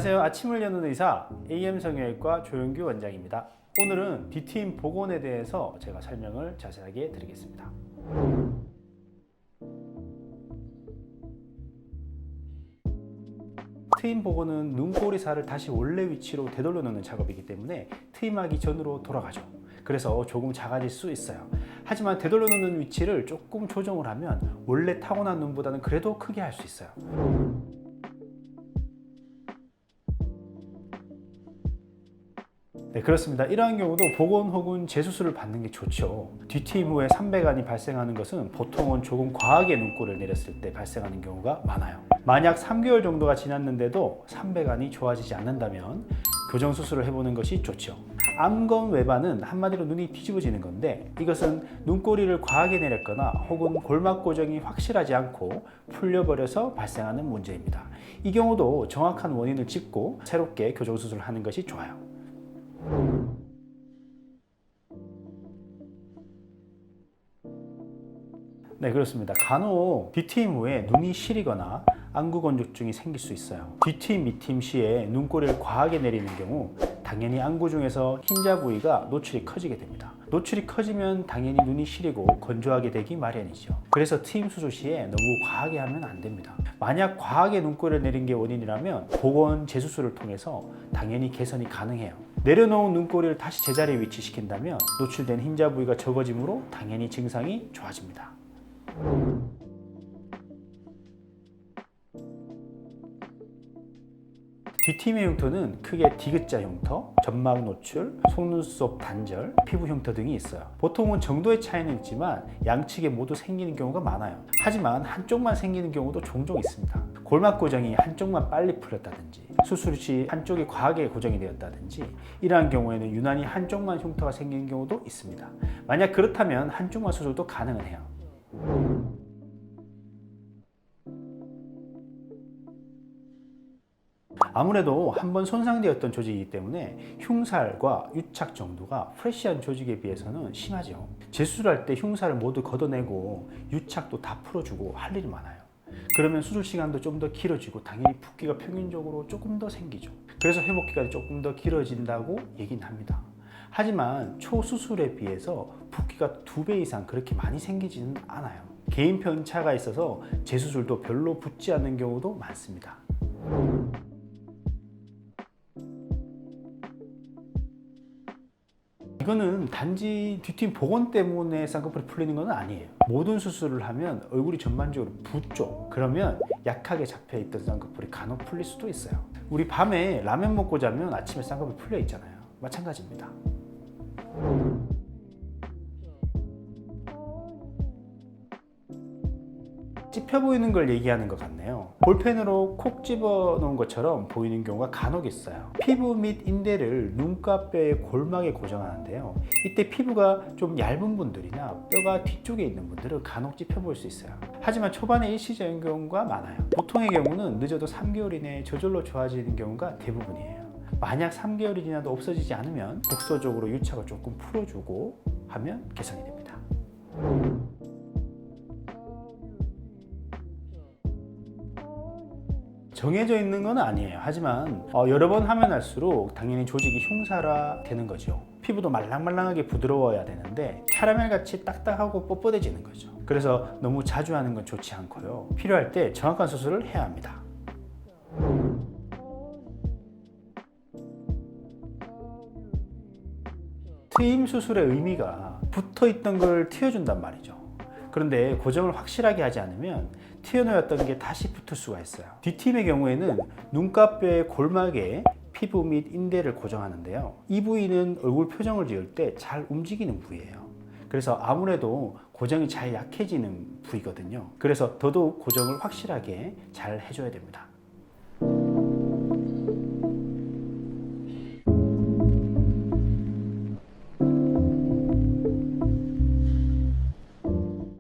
안녕하세요. 아침을 여는 의사 AM성형외과 조영규 원장입니다. 오늘은 뒤트임 복원에 대해서 제가 설명을 자세하게 드리겠습니다. 트임 복원은 눈꼬리살을 다시 원래 위치로 되돌려 놓는 작업이기 때문에 트임하기 전으로 돌아가죠. 그래서 조금 작아질 수 있어요. 하지만 되돌려 놓는 위치를 조금 조정을 하면 원래 타고난 눈보다는 그래도 크게 할 수 있어요. 네, 그렇습니다. 이러한 경우도 복원 혹은 재수술을 받는 게 좋죠. 뒤트임 후에 삼배간이 발생하는 것은 보통은 조금 과하게 눈꼬리를 내렸을 때 발생하는 경우가 많아요. 만약 3개월 정도가 지났는데도 삼배간이 좋아지지 않는다면 교정 수술을 해보는 것이 좋죠. 암건 외반은 한마디로 눈이 뒤집어지는 건데, 이것은 눈꼬리를 과하게 내렸거나 혹은 골막 고정이 확실하지 않고 풀려버려서 발생하는 문제입니다. 이 경우도 정확한 원인을 짚고 새롭게 교정 수술을 하는 것이 좋아요. 네, 그렇습니다. 간혹 뒤트임 후에 눈이 시리거나 안구건조증이 생길 수 있어요. 뒤트임, 밑트임 시에 눈꼬리를 과하게 내리는 경우 당연히 안구 중에서 흰자 부위가 노출이 커지게 됩니다. 노출이 커지면 당연히 눈이 시리고 건조하게 되기 마련이죠. 그래서 트임 수술 시에 너무 과하게 하면 안 됩니다. 만약 과하게 눈꼬리를 내린 게 원인이라면 복원 재수술을 통해서 당연히 개선이 가능해요. 내려놓은 눈꼬리를 다시 제자리에 위치시킨다면 노출된 흰자 부위가 적어지므로 당연히 증상이 좋아집니다. 뒤트임의 흉터는 크게 디귿자 흉터, 점막 노출, 속눈썹 단절, 피부 흉터 등이 있어요. 보통은 정도의 차이는 있지만 양측에 모두 생기는 경우가 많아요. 하지만 한쪽만 생기는 경우도 종종 있습니다. 골막 고정이 한쪽만 빨리 풀렸다든지, 수술 시 한쪽이 과하게 고정이 되었다든지, 이러한 경우에는 유난히 한쪽만 흉터가 생기는 경우도 있습니다. 만약 그렇다면 한쪽만 수술도 가능은 해요. 아무래도 한번 손상되었던 조직이기 때문에 흉살과 유착 정도가 프레시한 조직에 비해서는 심하죠. 재수술할 때 흉살을 모두 걷어내고 유착도 다 풀어주고 할 일이 많아요. 그러면 수술 시간도 좀 더 길어지고 당연히 붓기가 평균적으로 조금 더 생기죠. 그래서 회복 기간이 조금 더 길어진다고 얘기는 합니다. 하지만 초수술에 비해서 붓기가 2배 이상 그렇게 많이 생기지는 않아요. 개인 편차가 있어서 재수술도 별로 붓지 않는 경우도 많습니다. 이거는 단지 뒤트임 복원 때문에 쌍꺼풀이 풀리는 건 아니에요. 모든 수술을 하면 얼굴이 전반적으로 붓죠. 그러면 약하게 잡혀있던 쌍꺼풀이 간혹 풀릴 수도 있어요. 우리 밤에 라면 먹고 자면 아침에 쌍꺼풀 풀려 있잖아요. 마찬가지입니다. 찝혀 보이는 걸 얘기하는 것 같네요. 볼펜으로 콕 집어 놓은 것처럼 보이는 경우가 간혹 있어요. 피부 및 인대를 눈가뼈의 골막에 고정하는데요. 이때 피부가 좀 얇은 분들이나 뼈가 뒤쪽에 있는 분들은 간혹 찝혀 보일 수 있어요. 하지만 초반에 일시적인 경우가 많아요. 보통의 경우는 늦어도 3개월 이내에 저절로 좋아지는 경우가 대부분이에요. 만약 3개월이 지나도 없어지지 않으면 국소적으로 유착을 조금 풀어주고 하면 개선이 됩니다. 정해져 있는 건 아니에요. 하지만 여러 번 하면 할수록 당연히 조직이 흉사화 되는 거죠. 피부도 말랑말랑하게 부드러워야 되는데 캐러멜같이 딱딱하고 뻣뻣해지는 거죠. 그래서 너무 자주 하는 건 좋지 않고요. 필요할 때 정확한 수술을 해야 합니다. 트임 수술의 의미가 붙어있던 걸 틔워준단 말이죠. 그런데 고정을 확실하게 하지 않으면 튀어나왔던 게 다시 붙을 수가 있어요. 뒤트임의 경우에는 눈가뼈의 골막에 피부 및 인대를 고정하는데요. 이 부위는 얼굴 표정을 지을 때 잘 움직이는 부위예요. 그래서 아무래도 고정이 잘 약해지는 부위거든요. 그래서 더더욱 고정을 확실하게 잘 해줘야 됩니다.